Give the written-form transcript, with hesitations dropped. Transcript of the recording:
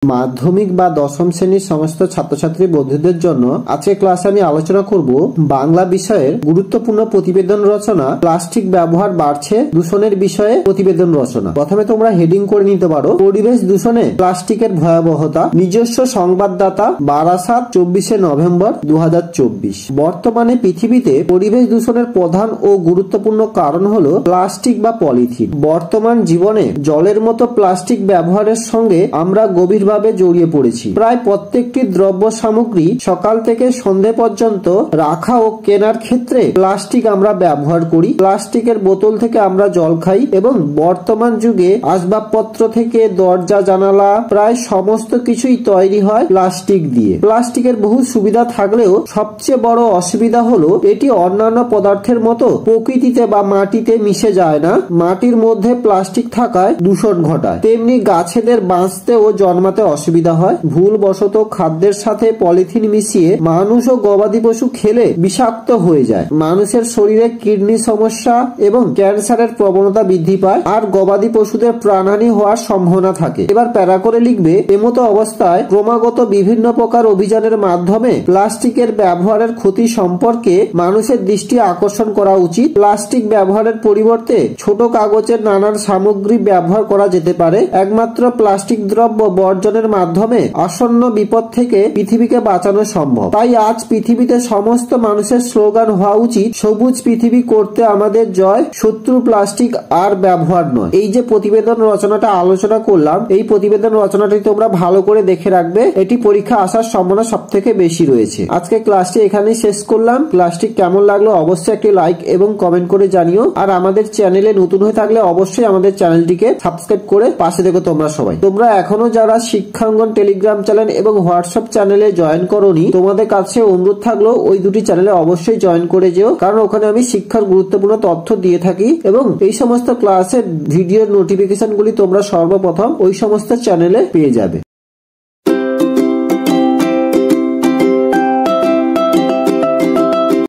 মাধ্যমিক বা দশম শ্রেণীর সমস্ত ছাত্রছাত্রী বন্ধুদের জন্য আজকে ক্লাসে আমি আলোচনা করব বাংলা বিষয়ের গুরুত্বপূর্ণ প্রতিবেদন রচনা, প্লাস্টিক ব্যবহার বাড়ছে দূষণের বিষয়ে প্রতিবেদন রচনা। প্রথমে তোমরা হেডিং করে নিতে পারো, পরিবেশ দূষণে প্লাস্টিকের ভয়াবহতা। নিজস্ব সংবাদদাতা, বারাসাত, 24শে নভেম্বর 2024। বর্তমানে পৃথিবীতে পরিবেশ দূষণের প্রধান ও গুরুত্বপূর্ণ কারণ হলো প্লাস্টিক বা পলিথিন। বর্তমান জীবনে জলের মতো প্লাস্টিক ব্যবহারের সঙ্গে আমরা গভীর জড়িয়ে পড়েছি। প্রায় প্রত্যেকটি দ্রব্য সামগ্রী সকাল থেকে সন্ধে পর্যন্ত রাখা ও কেনার ক্ষেত্রে প্লাস্টিক আমরা ব্যবহার করি। প্লাস্টিকের বোতল থেকে আমরা জল খাই এবং বর্তমান যুগে আসবাবপত্র থেকে দরজা জানালা প্রায় সমস্ত কিছুই তৈরি হয় প্লাস্টিক দিয়ে। প্লাস্টিকের বহু সুবিধা থাকলেও সবচেয়ে বড় অসুবিধা হলো এটি অন্যান্য পদার্থের মতো প্রকৃতিতে বা মাটিতে মিশে যায় না। মাটির মধ্যে প্লাস্টিক থাকায় দূষণ ঘটায়, তেমনি গাছেদের বাঁচতে ও জন্মাতে অসুবিধা হয়। ভুলবশত খাদ্যের সাথে পলিথিন মিশিয়ে মানুষ ও গবাদি পশু খেলে বিষাক্ত হয়ে যায়। মানুষের শরীরে কিডনি সমস্যা এবং ক্যান্সারের প্রবণতা বৃদ্ধি পায় আর গবাদি পশুদের প্রাণহানি হওয়ার সম্ভাবনা থাকে। এবার প্যারা করে লিখবে, এমতো অবস্থায় ক্রমাগত বিভিন্ন প্রকার অভিযানের মাধ্যমে প্লাস্টিকের ব্যবহারের ক্ষতি সম্পর্কে মানুষের দৃষ্টি আকর্ষণ করা উচিত। প্লাস্টিক ব্যবহারের পরিবর্তে ছোট কাগজের নানান সামগ্রী ব্যবহার করা যেতে পারে। একমাত্র প্লাস্টিক দ্রব্য বর্জনের মাধ্যমে আসন্ন বিপদ থেকে পৃথিবীকে বাঁচানো সম্ভব। তাই আজ পৃথিবীতে সমস্ত মানুষের স্লোগান হওয়া উচিত, সবুজ পৃথিবী করতে আমাদের জয়, শত্রু প্লাস্টিক আর ব্যবহার নয়। এই যে প্রতিবেদন রচনাটা আলোচনা করলাম, এই প্রতিবেদন রচনাটি তোমরা ভালো করে দেখে রাখবে, এটি পরীক্ষা আসার সম্ভাবনা সব থেকে বেশি রয়েছে। আজকে ক্লাসটি এখানেই শেষ করলাম। ক্লাসটি কেমন লাগলো অবশ্যই একটি লাইক এবং কমেন্ট করে জানিও। আর আমাদের চ্যানেলে নতুন হয়ে থাকলে অবশ্যই আমাদের চ্যানেলটিকে সাবস্ক্রাইব করে পাশে দেখো। তোমরা সবাই তোমরা এখনো যারা শিক্ষাঙ্গন টেলিগ্রাম চ্যানেল এবং হোয়াটসঅ্যাপ চ্যানেলে জয়েন করোনি, তোমাদের কাছে অনুরোধ থাকলো ওই দুটি চ্যানেলে অবশ্যই জয়েন করে যেও, কারণ ওখানে আমি শিক্ষার গুরুত্বপূর্ণ তথ্য দিয়ে থাকি এবং এই সমস্ত ক্লাসের ভিডিওর নোটিফিকেশন গুলি তোমরা সর্বপ্রথম ওই সমস্ত চ্যানেলে পেয়ে যাবে।